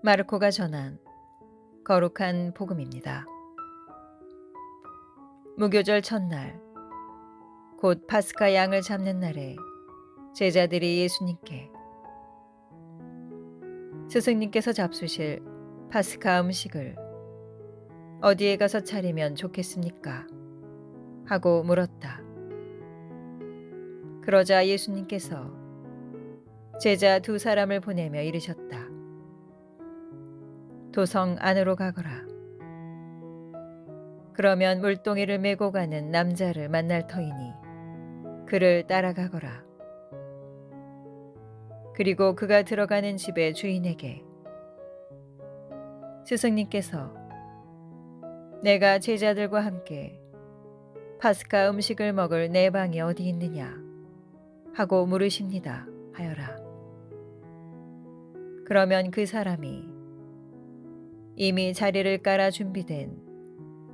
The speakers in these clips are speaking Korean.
마르코가 전한 거룩한 복음입니다. 무교절 첫날, 곧 파스카 양을 잡는 날에 제자들이 예수님께 스승님께서 잡수실 파스카 음식을 어디에 가서 차리면 좋겠습니까? 하고 물었다. 그러자 예수님께서 제자 두 사람을 보내며 이르셨다. 도성 안으로 가거라. 그러면 물동이를 메고 가는 남자를 만날 터이니 그를 따라가거라. 그리고 그가 들어가는 집의 주인에게 스승님께서 내가 제자들과 함께 파스카 음식을 먹을 내 방이 어디 있느냐 하고 물으십니다 하여라. 그러면 그 사람이 이미 자리를 깔아 준비된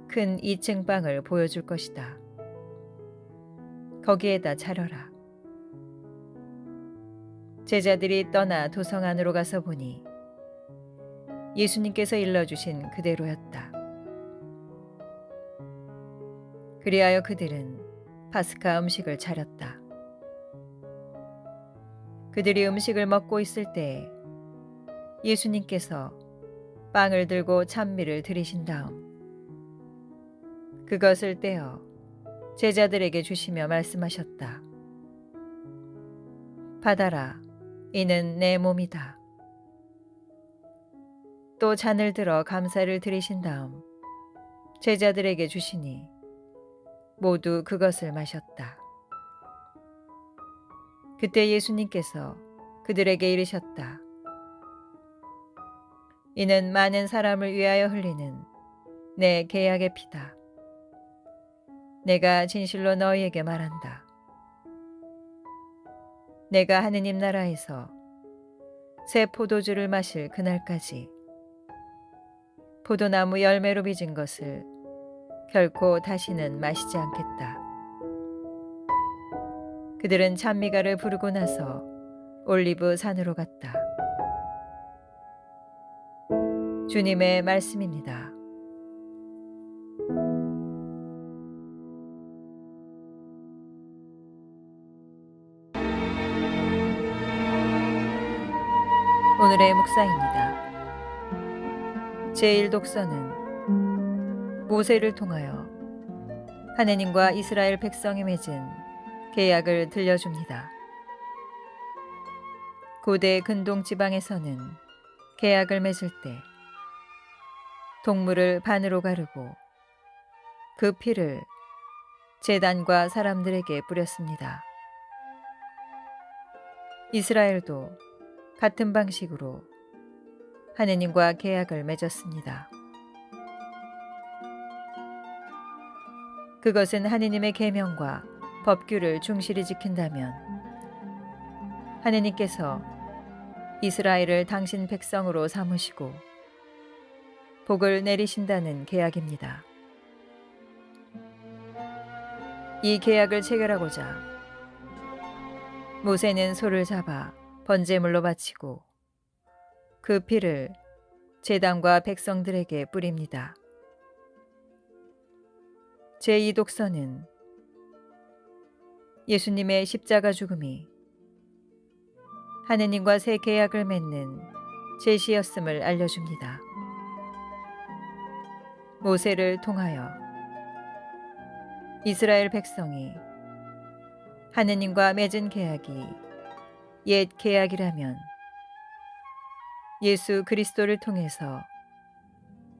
큰 2층 방을 보여줄 것이다. 거기에다 차려라. 제자들이 떠나 도성 안으로 가서 보니 예수님께서 일러주신 그대로였다. 그리하여 그들은 파스카 음식을 차렸다. 그들이 음식을 먹고 있을 때에 예수님께서 빵을 들고 찬미를 드리신 다음 그것을 떼어 제자들에게 주시며 말씀하셨다. 받아라, 이는 내 몸이다. 또 잔을 들어 감사를 드리신 다음 제자들에게 주시니 모두 그것을 마셨다. 그때 예수님께서 그들에게 이르셨다. 이는 많은 사람을 위하여 흘리는 내 계약의 피다. 내가 진실로 너희에게 말한다. 내가 하느님 나라에서 새 포도주를 마실 그날까지 포도나무 열매로 빚은 것을 결코 다시는 마시지 않겠다. 그들은 찬미가를 부르고 나서 올리브 산으로 갔다. 주님의 말씀입니다. 오늘의 묵상입니다. 제1독서는 모세를 통하여 하느님과 이스라엘 백성이 맺은 계약을 들려줍니다. 고대 근동 지방에서는 계약을 맺을 때 동물을 반으로 가르고 그 피를 제단과 사람들에게 뿌렸습니다. 이스라엘도 같은 방식으로 하느님과 계약을 맺었습니다. 그것은 하느님의 계명과 법규를 충실히 지킨다면 하느님께서 이스라엘을 당신 백성으로 삼으시고 복을 내리신다는 계약입니다. 이 계약을 체결하고자 모세는 소를 잡아 번제물로 바치고 그 피를 제단과 백성들에게 뿌립니다. 제2독서는 예수님의 십자가 죽음이 하느님과 새 계약을 맺는 제시였음을 알려줍니다. 모세를 통하여 이스라엘 백성이 하느님과 맺은 계약이 옛 계약이라면 예수 그리스도를 통해서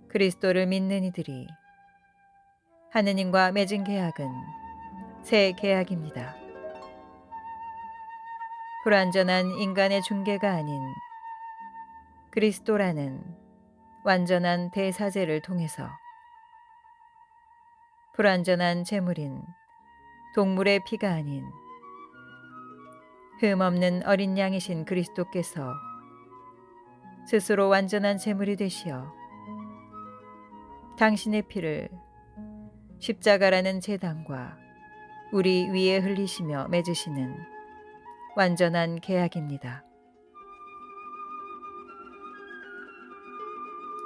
그리스도를 믿는 이들이 하느님과 맺은 계약은 새 계약입니다. 불완전한 인간의 중개가 아닌 그리스도라는 완전한 대사제를 통해서 불완전한 제물인 동물의 피가 아닌 흠없는 어린 양이신 그리스도께서 스스로 완전한 제물이 되시어 당신의 피를 십자가라는 제단과 우리 위에 흘리시며 맺으시는 완전한 계약입니다.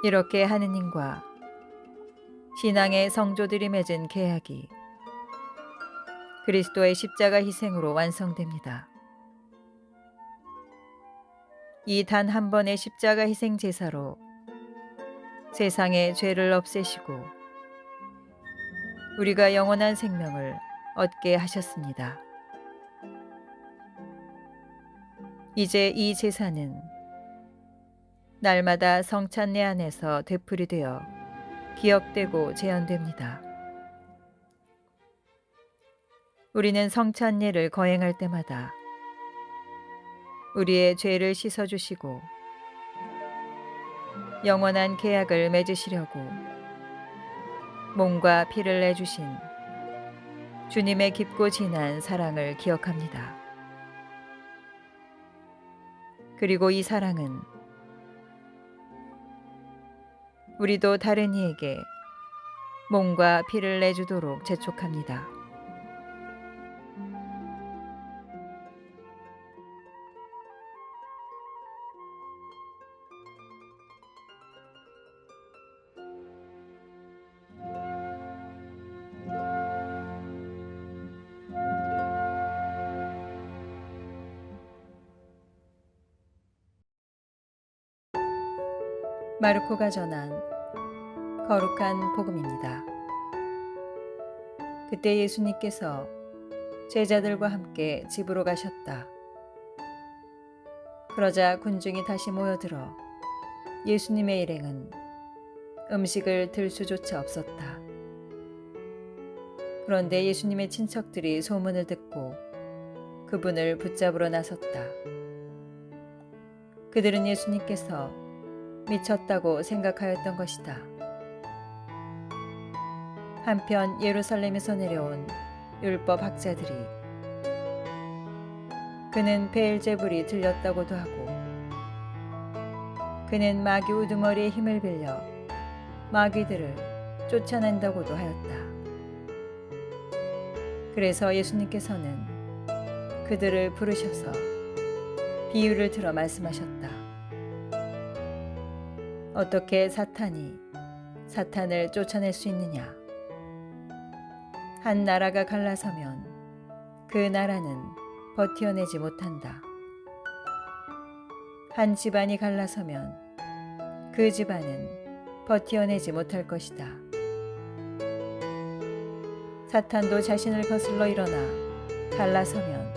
이렇게 하느님과 신앙의 성조들이 맺은 계약이 그리스도의 십자가 희생으로 완성됩니다. 이 단 한 번의 십자가 희생 제사로 세상의 죄를 없애시고 우리가 영원한 생명을 얻게 하셨습니다. 이제 이 제사는 날마다 성찬례 안에서 되풀이되어 기억되고 재현됩니다. 우리는 성찬례를 거행할 때마다 우리의 죄를 씻어주시고 영원한 계약을 맺으시려고 몸과 피를 내주신 주님의 깊고 진한 사랑을 기억합니다. 그리고 이 사랑은 우리도 다른 이에게 몸과 피를 내주도록 재촉합니다. 마르코가 전한 거룩한 복음입니다. 그때 예수님께서 제자들과 함께 집으로 가셨다. 그러자 군중이 다시 모여들어 예수님의 일행은 음식을 들 수조차 없었다. 그런데 예수님의 친척들이 소문을 듣고 그분을 붙잡으러 나섰다. 그들은 예수님께서 미쳤다고 생각하였던 것이다. 한편 예루살렘에서 내려온 율법 학자들이 그는 베엘제불이 들렸다고도 하고 그는 마귀 우두머리의 힘을 빌려 마귀들을 쫓아낸다고도 하였다. 그래서 예수님께서는 그들을 부르셔서 비유를 들어 말씀하셨다. 어떻게 사탄이 사탄을 쫓아낼 수 있느냐? 한 나라가 갈라서면 그 나라는 버티어내지 못한다. 한 집안이 갈라서면 그 집안은 버티어내지 못할 것이다. 사탄도 자신을 거슬러 일어나 갈라서면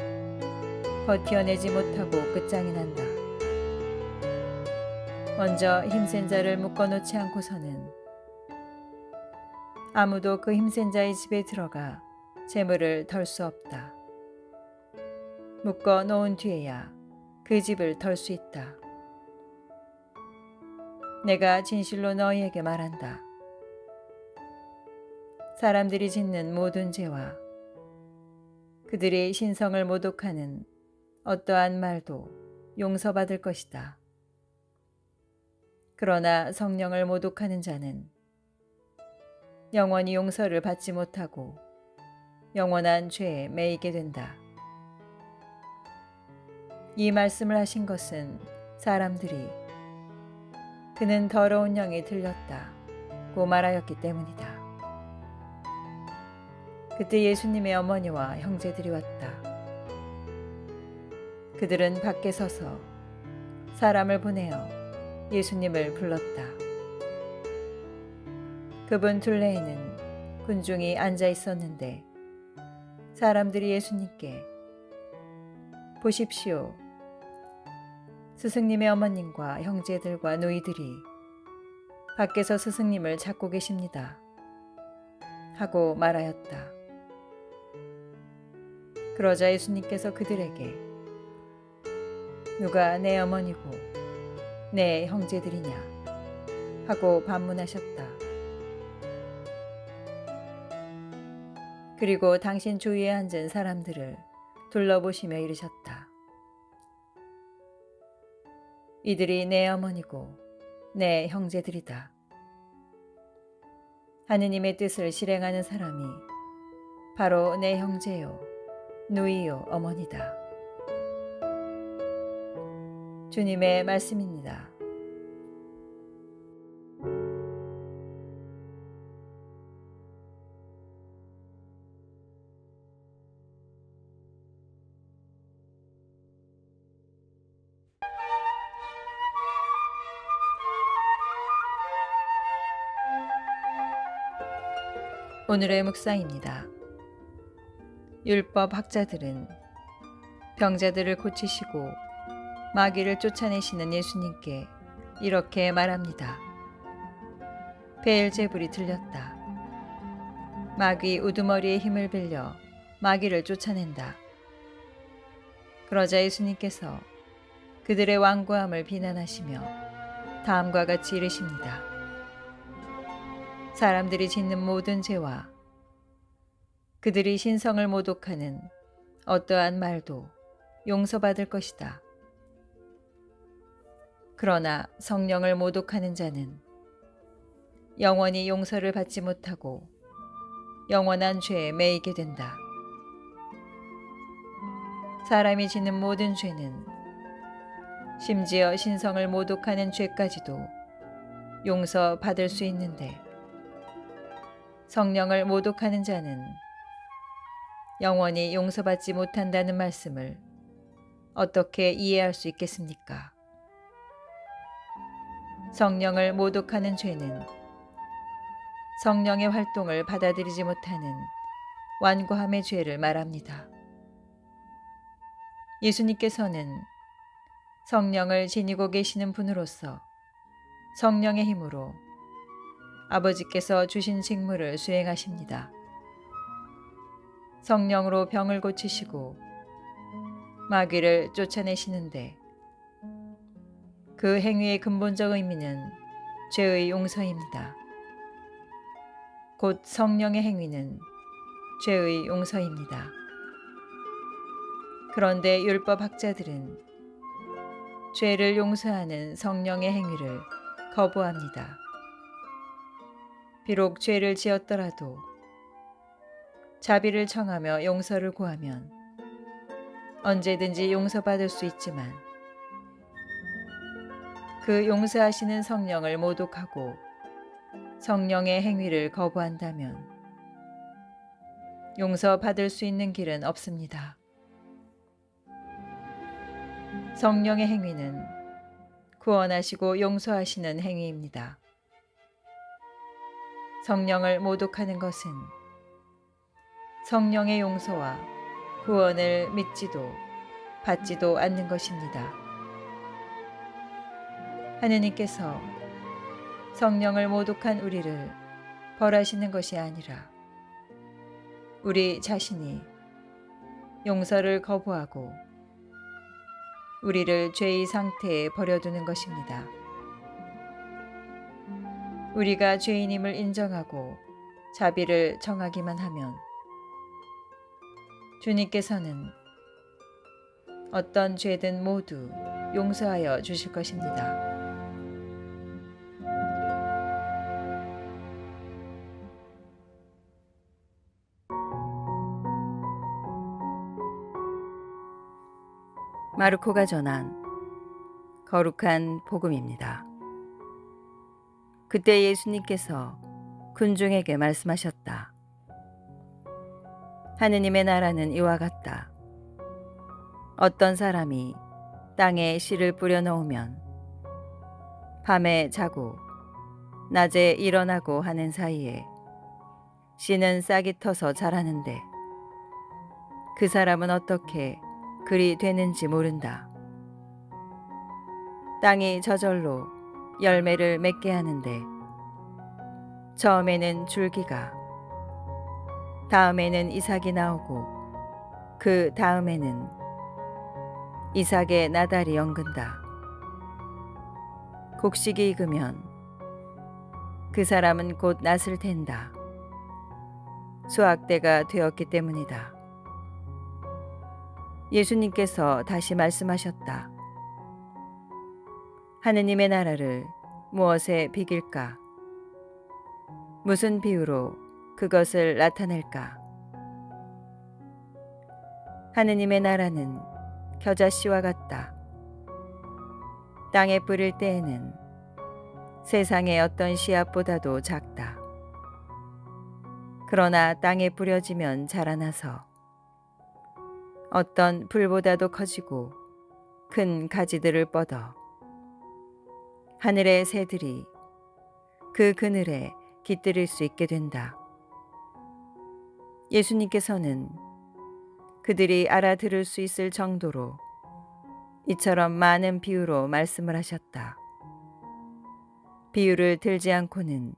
버티어내지 못하고 끝장이 난다. 먼저 힘센 자를 묶어놓지 않고서는 아무도 그 힘센 자의 집에 들어가 재물을 덜 수 없다. 묶어 놓은 뒤에야 그 집을 덜 수 있다. 내가 진실로 너희에게 말한다. 사람들이 짓는 모든 죄와 그들이 신성을 모독하는 어떠한 말도 용서받을 것이다. 그러나 성령을 모독하는 자는 영원히 용서를 받지 못하고 영원한 죄에 매이게 된다. 이 말씀을 하신 것은 사람들이 그는 더러운 영이 들렸다고 말하였기 때문이다. 그때 예수님의 어머니와 형제들이 왔다. 그들은 밖에 서서 사람을 보내어 예수님을 불렀다. 그분 둘레에는 군중이 앉아 있었는데 사람들이 예수님께 보십시오. 스승님의 어머님과 형제들과 노이들이 밖에서 스승님을 찾고 계십니다. 하고 말하였다. 그러자 예수님께서 그들에게 누가 내 어머니고 내 형제들이냐 하고 반문하셨다. 그리고 당신 주위에 앉은 사람들을 둘러보시며 이르셨다. 이들이 내 어머니고 내 형제들이다. 하느님의 뜻을 실행하는 사람이 바로 내 형제요, 누이요, 어머니다. 주님의 말씀입니다. 오늘의 묵상입니다. 율법 학자들은 병자들을 고치시고 마귀를 쫓아내시는 예수님께 이렇게 말합니다. 베엘제불이 들렸다. 마귀 우두머리의 힘을 빌려 마귀를 쫓아낸다. 그러자 예수님께서 그들의 완고함을 비난하시며 다음과 같이 이르십니다. 사람들이 짓는 모든 죄와 그들이 신성을 모독하는 어떠한 말도 용서받을 것이다. 그러나 성령을 모독하는 자는 영원히 용서를 받지 못하고 영원한 죄에 매이게 된다. 사람이 짓는 모든 죄는 심지어 신성을 모독하는 죄까지도 용서받을 수 있는데 성령을 모독하는 자는 영원히 용서받지 못한다는 말씀을 어떻게 이해할 수 있겠습니까? 성령을 모독하는 죄는 성령의 활동을 받아들이지 못하는 완고함의 죄를 말합니다. 예수님께서는 성령을 지니고 계시는 분으로서 성령의 힘으로 아버지께서 주신 직무를 수행하십니다. 성령으로 병을 고치시고 마귀를 쫓아내시는데 그 행위의 근본적 의미는 죄의 용서입니다. 곧 성령의 행위는 죄의 용서입니다. 그런데 율법 학자들은 죄를 용서하는 성령의 행위를 거부합니다. 비록 죄를 지었더라도 자비를 청하며 용서를 구하면 언제든지 용서받을 수 있지만 그 용서하시는 성령을 모독하고 성령의 행위를 거부한다면 용서받을 수 있는 길은 없습니다. 성령의 행위는 구원하시고 용서하시는 행위입니다. 성령을 모독하는 것은 성령의 용서와 구원을 믿지도 받지도 않는 것입니다. 하느님께서 성령을 모독한 우리를 벌하시는 것이 아니라 우리 자신이 용서를 거부하고 우리를 죄의 상태에 버려두는 것입니다. 우리가 죄인임을 인정하고 자비를 청하기만 하면 주님께서는 어떤 죄든 모두 용서하여 주실 것입니다. 마르코가 전한 거룩한 복음입니다. 그때 예수님께서 군중에게 말씀하셨다. 하느님의 나라는 이와 같다. 어떤 사람이 땅에 씨를 뿌려 넣으면 밤에 자고 낮에 일어나고 하는 사이에 씨는 싹이 터서 자라는데 그 사람은 어떻게 그리 되는지 모른다. 땅이 저절로 열매를 맺게 하는데 처음에는 줄기가, 다음에는 이삭이 나오고 그 다음에는 이삭의 나달이 엉근다. 곡식이 익으면 그 사람은 곧 낫을 텐다. 수확때가 되었기 때문이다. 예수님께서 다시 말씀하셨다. 하느님의 나라를 무엇에 비길까? 무슨 비유로 그것을 나타낼까? 하느님의 나라는 겨자씨와 같다. 땅에 뿌릴 때에는 세상의 어떤 씨앗보다도 작다. 그러나 땅에 뿌려지면 자라나서 어떤 불보다도 커지고 큰 가지들을 뻗어 하늘의 새들이 그 그늘에 깃들일 수 있게 된다. 예수님께서는 그들이 알아들을 수 있을 정도로 이처럼 많은 비유로 말씀을 하셨다. 비유를 들지 않고는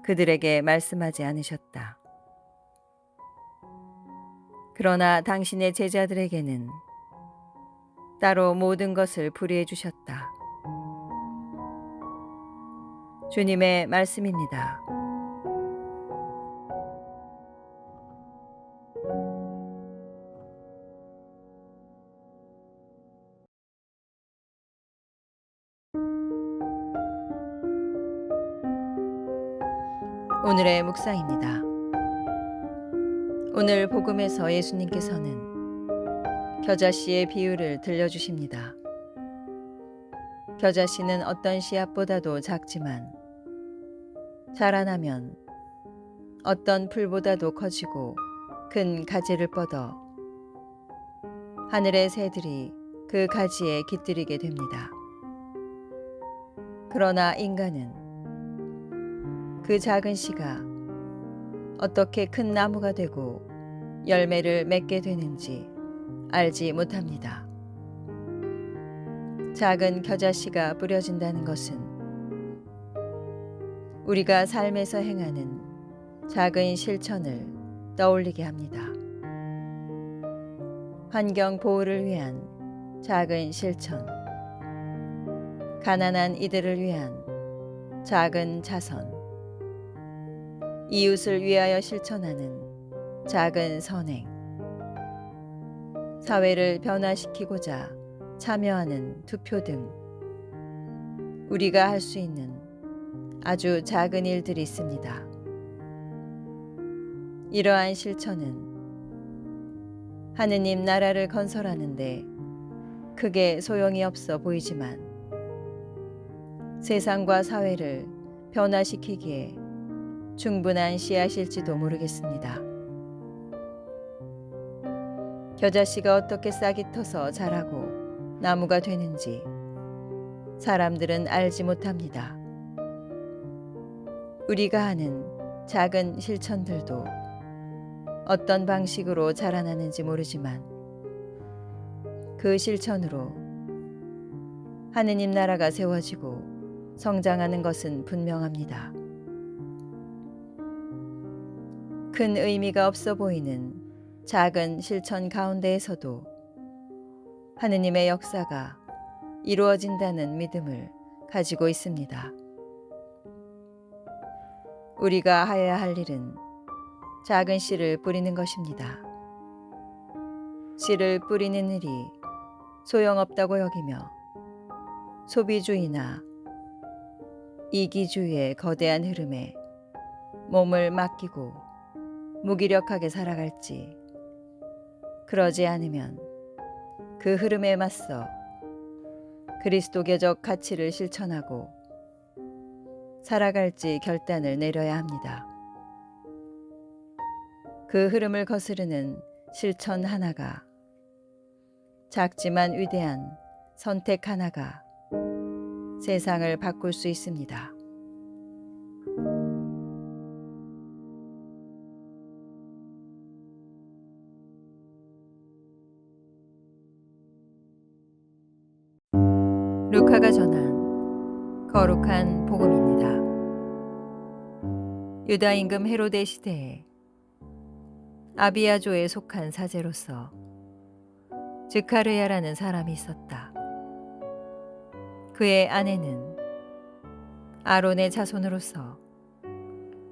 그들에게 말씀하지 않으셨다. 그러나 당신의 제자들에게는 따로 모든 것을 풀이해 주셨다. 주님의 말씀입니다. 오늘의 묵상입니다. 오늘 복음에서 예수님께서는 겨자씨의 비유를 들려주십니다. 겨자씨는 어떤 씨앗보다도 작지만 자라나면 어떤 풀보다도 커지고 큰 가지를 뻗어 하늘의 새들이 그 가지에 깃들이게 됩니다. 그러나 인간은 그 작은 씨가 어떻게 큰 나무가 되고 열매를 맺게 되는지 알지 못합니다. 작은 겨자씨가 뿌려진다는 것은 우리가 삶에서 행하는 작은 실천을 떠올리게 합니다. 환경 보호를 위한 작은 실천, 가난한 이들을 위한 작은 자선, 이웃을 위하여 실천하는 작은 선행, 사회를 변화시키고자 참여하는 투표 등 우리가 할 수 있는 아주 작은 일들이 있습니다. 이러한 실천은 하느님 나라를 건설하는데 크게 소용이 없어 보이지만 세상과 사회를 변화시키기에 충분한 씨앗일지도 모르겠습니다. 겨자씨가 어떻게 싹이 터서 자라고 나무가 되는지 사람들은 알지 못합니다. 우리가 하는 작은 실천들도 어떤 방식으로 자라나는지 모르지만 그 실천으로 하느님 나라가 세워지고 성장하는 것은 분명합니다. 큰 의미가 없어 보이는 작은 실천 가운데에서도 하느님의 역사가 이루어진다는 믿음을 가지고 있습니다. 우리가 하여야 할 일은 작은 씨를 뿌리는 것입니다. 씨를 뿌리는 일이 소용없다고 여기며 소비주의나 이기주의의 거대한 흐름에 몸을 맡기고 무기력하게 살아갈지, 그러지 않으면 그 흐름에 맞서 그리스도교적 가치를 실천하고 살아갈지 결단을 내려야 합니다. 그 흐름을 거스르는 실천 하나가, 작지만 위대한 선택 하나가 세상을 바꿀 수 있습니다. 루카가 전한 거룩한 복음입니다. 유다 임금 헤로데 시대에 아비야조에 속한 사제로서 즈카르야라는 사람이 있었다. 그의 아내는 아론의 자손으로서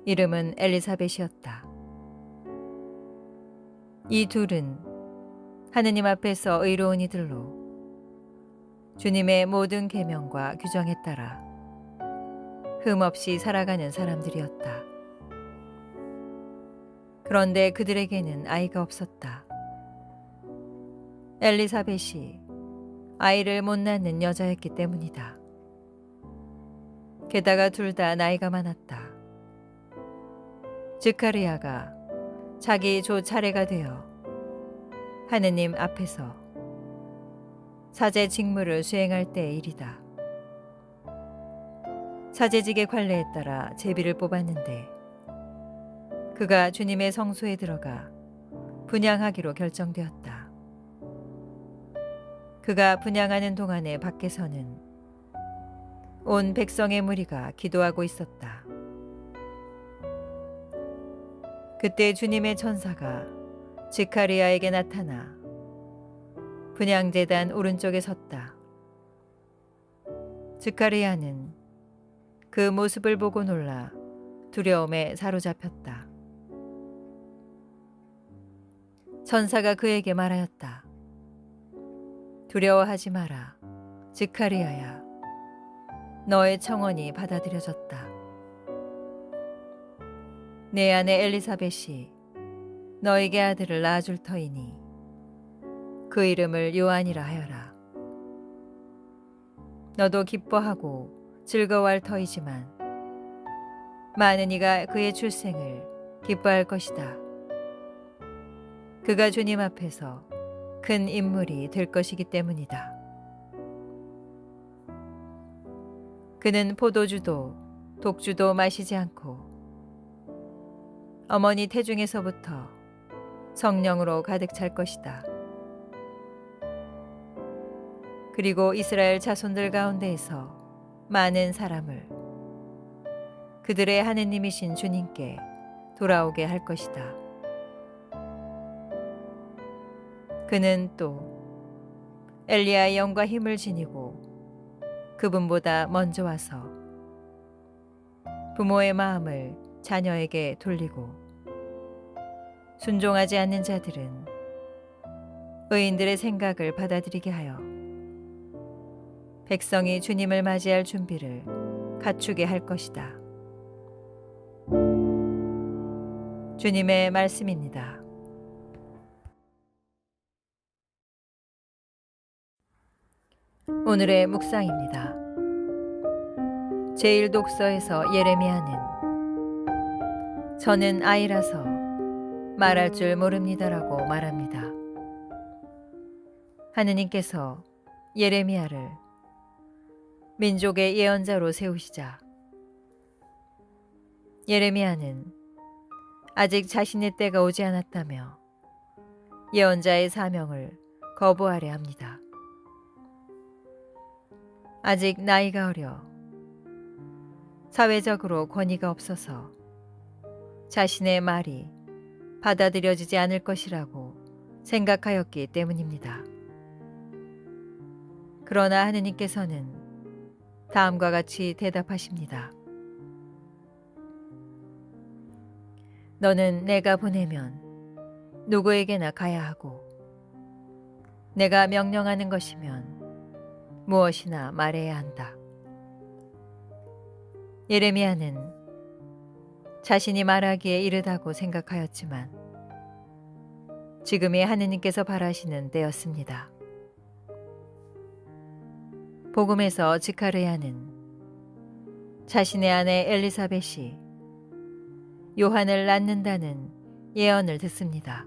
이름은 엘리사벳이었다. 이 둘은 하느님 앞에서 의로운 이들로 주님의 모든 계명과 규정에 따라 흠없이 살아가는 사람들이었다. 그런데 그들에게는 아이가 없었다. 엘리사벳이 아이를 못 낳는 여자였기 때문이다. 게다가 둘 다 나이가 많았다. 즈카르야가 자기 조 차례가 되어 하느님 앞에서 사제 직무를 수행할 때의 일이다. 사제직의 관례에 따라 제비를 뽑았는데 그가 주님의 성소에 들어가 분향하기로 결정되었다. 그가 분향하는 동안에 밖에서는 온 백성의 무리가 기도하고 있었다. 그때 주님의 천사가 스가랴에게 나타나 분향제단 오른쪽에 섰다. 스가랴는 그 모습을 보고 놀라 두려움에 사로잡혔다. 천사가 그에게 말하였다. 두려워하지 마라. 스가랴야. 너의 청원이 받아들여졌다. 내 아내 엘리사벳이 너에게 아들을 낳아줄 터이니 그 이름을 요한이라 하여라. 너도 기뻐하고 즐거워할 터이지만 많은 이가 그의 출생을 기뻐할 것이다. 그가 주님 앞에서 큰 인물이 될 것이기 때문이다. 그는 포도주도 독주도 마시지 않고 어머니 태중에서부터 성령으로 가득 찰 것이다. 그리고 이스라엘 자손들 가운데에서 많은 사람을 그들의 하느님이신 주님께 돌아오게 할 것이다. 그는 또 엘리야의 영과 힘을 지니고 그분보다 먼저 와서 부모의 마음을 자녀에게 돌리고 순종하지 않는 자들은 의인들의 생각을 받아들이게 하여 백성이 주님을 맞이할 준비를 갖추게 할 것이다. 주님의 말씀입니다. 오늘의 묵상입니다. 제1독서에서 예레미야는 저는 아이라서 말할 줄 모릅니다라고 말합니다. 하느님께서 예레미야를 민족의 예언자로 세우시자 예레미야는 아직 자신의 때가 오지 않았다며 예언자의 사명을 거부하려 합니다. 아직 나이가 어려 사회적으로 권위가 없어서 자신의 말이 받아들여지지 않을 것이라고 생각하였기 때문입니다. 그러나 하느님께서는 다음과 같이 대답하십니다. 너는 내가 보내면 누구에게나 가야 하고 내가 명령하는 것이면 무엇이나 말해야 한다. 예레미야는 자신이 말하기에 이르다고 생각하였지만 지금이 하느님께서 바라시는 때였습니다. 복음에서 스가랴는 자신의 아내 엘리사벳이 요한을 낳는다는 예언을 듣습니다.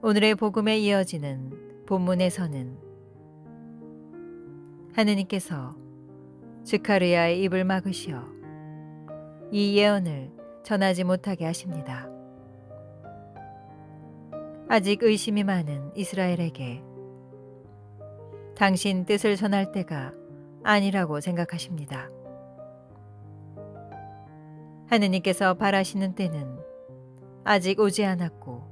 오늘의 복음에 이어지는 본문에서는 하느님께서 스가랴의 입을 막으시어 이 예언을 전하지 못하게 하십니다. 아직 의심이 많은 이스라엘에게 당신 뜻을 전할 때가 아니라고 생각하십니다. 하느님께서 바라시는 때는 아직 오지 않았고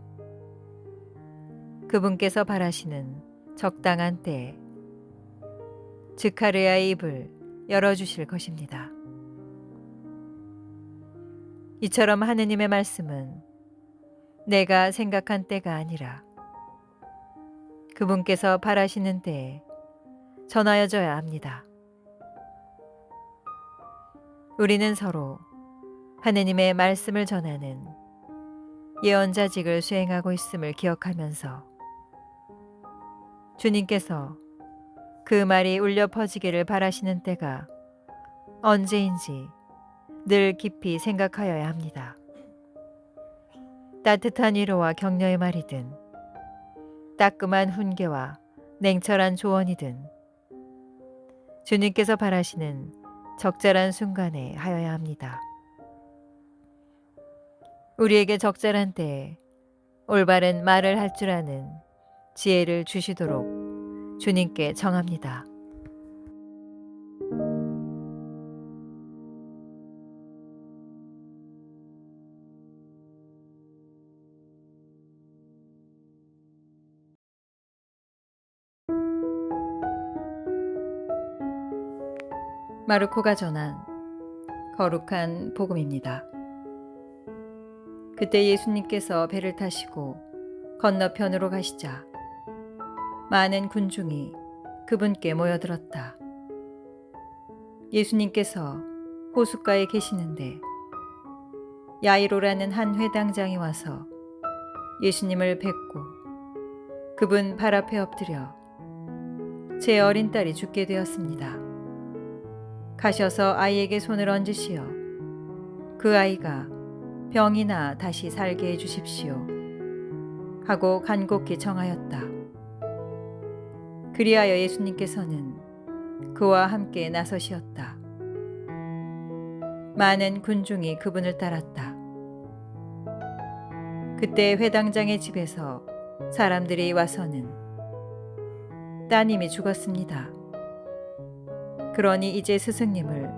그분께서 바라시는 적당한 때에 스가랴의 입을 열어주실 것입니다. 이처럼 하느님의 말씀은 내가 생각한 때가 아니라 그분께서 바라시는 때에 전하여져야 합니다. 우리는 서로 하느님의 말씀을 전하는 예언자직을 수행하고 있음을 기억하면서 주님께서 그 말이 울려 퍼지기를 바라시는 때가 언제인지 늘 깊이 생각하여야 합니다. 따뜻한 위로와 격려의 말이든 따끔한 훈계와 냉철한 조언이든 주님께서 바라시는 적절한 순간에 하여야 합니다. 우리에게 적절한 때에 올바른 말을 할 줄 아는 지혜를 주시도록 주님께 청합니다. 마르코가 전한 거룩한 복음입니다. 그때 예수님께서 배를 타시고 건너편으로 가시자 많은 군중이 그분께 모여들었다. 예수님께서 호숫가에 계시는데 야이로라는 한 회당장이 와서 예수님을 뵙고 그분 발 앞에 엎드려 제 어린 딸이 죽게 되었습니다. 가셔서 아이에게 손을 얹으시어 그 아이가 병이 나 다시 살게 해주십시오 하고 간곡히 청하였다. 그리하여 예수님께서는 그와 함께 나서시었다. 많은 군중이 그분을 따랐다. 그때 회당장의 집에서 사람들이 와서는 따님이 죽었습니다. 그러니 이제 스승님을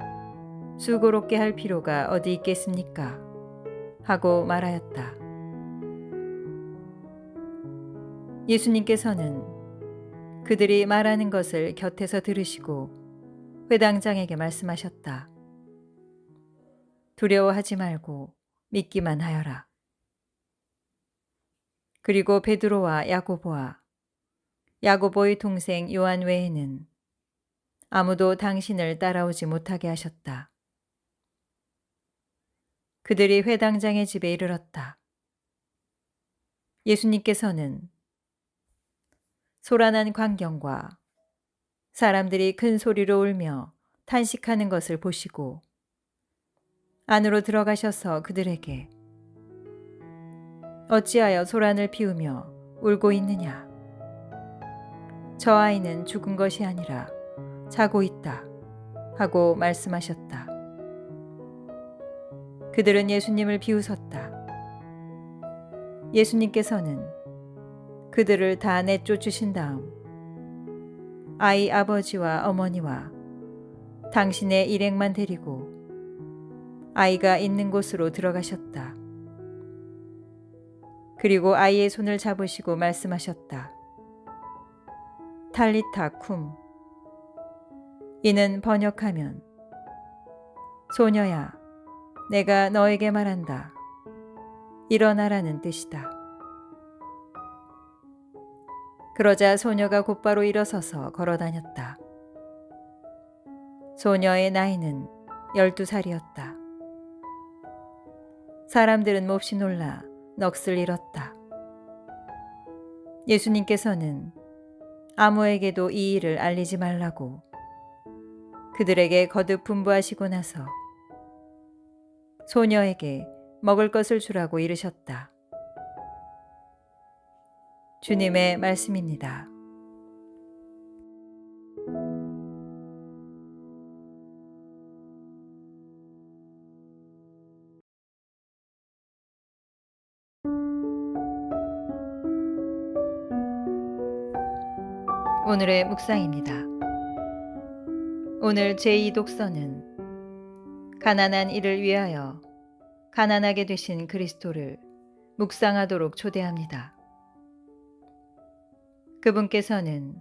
수고롭게 할 필요가 어디 있겠습니까? 하고 말하였다. 예수님께서는 그들이 말하는 것을 곁에서 들으시고 회당장에게 말씀하셨다. 두려워하지 말고 믿기만 하여라. 그리고 베드로와 야고보의 동생 요한 외에는 아무도 당신을 따라오지 못하게 하셨다. 그들이 회당장의 집에 이르렀다. 예수님께서는 소란한 광경과 사람들이 큰 소리로 울며 탄식하는 것을 보시고 안으로 들어가셔서 그들에게 어찌하여 소란을 피우며 울고 있느냐? 저 아이는 죽은 것이 아니라 자고 있다 하고 말씀하셨다. 그들은 예수님을 비웃었다. 예수님께서는 그들을 다 내쫓으신 다음 아이 아버지와 어머니와 당신의 일행만 데리고 아이가 있는 곳으로 들어가셨다. 그리고 아이의 손을 잡으시고 말씀하셨다. 탈리타 쿰. 이는 번역하면 소녀야, 내가 너에게 말한다. 일어나라는 뜻이다. 그러자 소녀가 곧바로 일어서서 걸어다녔다. 소녀의 나이는 12살이었다. 사람들은 몹시 놀라 넋을 잃었다. 예수님께서는 아무에게도 이 일을 알리지 말라고 그들에게 거듭 분부하시고 나서 소녀에게 먹을 것을 주라고 이르셨다. 주님의 말씀입니다. 오늘의 묵상입니다. 오늘 제2 독서는 가난한 이를 위하여 가난하게 되신 그리스도를 묵상하도록 초대합니다. 그분께서는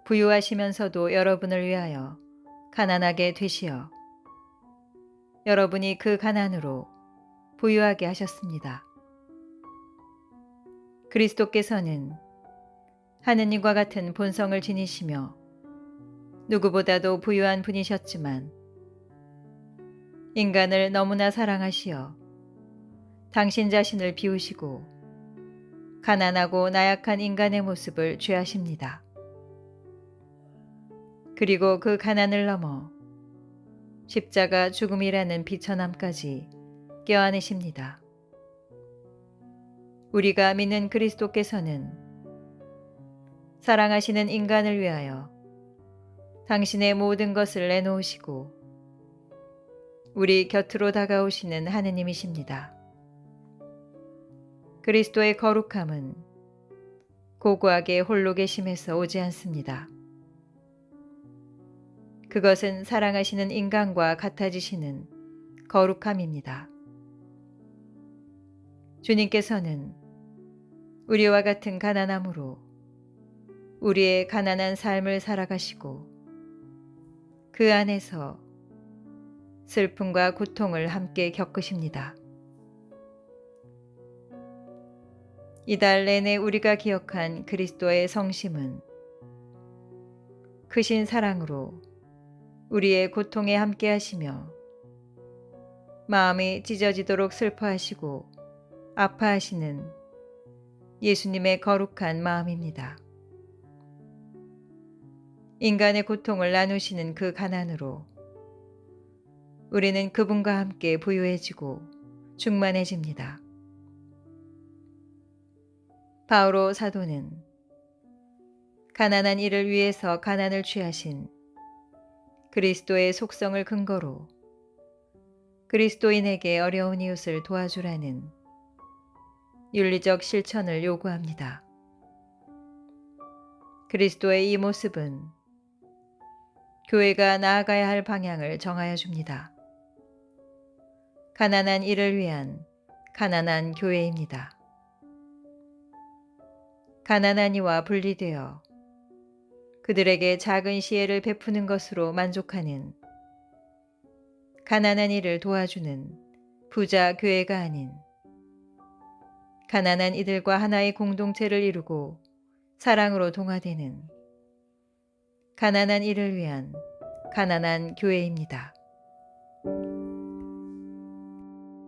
부유하시면서도 여러분을 위하여 가난하게 되시어 여러분이 그 가난으로 부유하게 하셨습니다. 그리스도께서는 하느님과 같은 본성을 지니시며 누구보다도 부유한 분이셨지만 인간을 너무나 사랑하시어 당신 자신을 비우시고 가난하고 나약한 인간의 모습을 취하십니다. 그리고 그 가난을 넘어 십자가 죽음이라는 비천함까지 껴안으십니다. 우리가 믿는 그리스도께서는 사랑하시는 인간을 위하여 당신의 모든 것을 내놓으시고 우리 곁으로 다가오시는 하느님이십니다. 그리스도의 거룩함은 고고하게 홀로 계심에서 오지 않습니다. 그것은 사랑하시는 인간과 같아지시는 거룩함입니다. 주님께서는 우리와 같은 가난함으로 우리의 가난한 삶을 살아가시고 그 안에서 슬픔과 고통을 함께 겪으십니다. 이달 내내 우리가 기억한 그리스도의 성심은 크신 사랑으로 우리의 고통에 함께 하시며 마음이 찢어지도록 슬퍼하시고 아파하시는 예수님의 거룩한 마음입니다. 인간의 고통을 나누시는 그 가난으로 우리는 그분과 함께 부유해지고 충만해집니다. 바오로 사도는 가난한 이를 위해서 가난을 취하신 그리스도의 속성을 근거로 그리스도인에게 어려운 이웃을 도와주라는 윤리적 실천을 요구합니다. 그리스도의 이 모습은 교회가 나아가야 할 방향을 정하여 줍니다. 가난한 이를 위한 가난한 교회입니다. 가난한 이와 분리되어 그들에게 작은 시혜를 베푸는 것으로 만족하는 가난한 이를 도와주는 부자 교회가 아닌 가난한 이들과 하나의 공동체를 이루고 사랑으로 동화되는 가난한 이를 위한 가난한 교회입니다.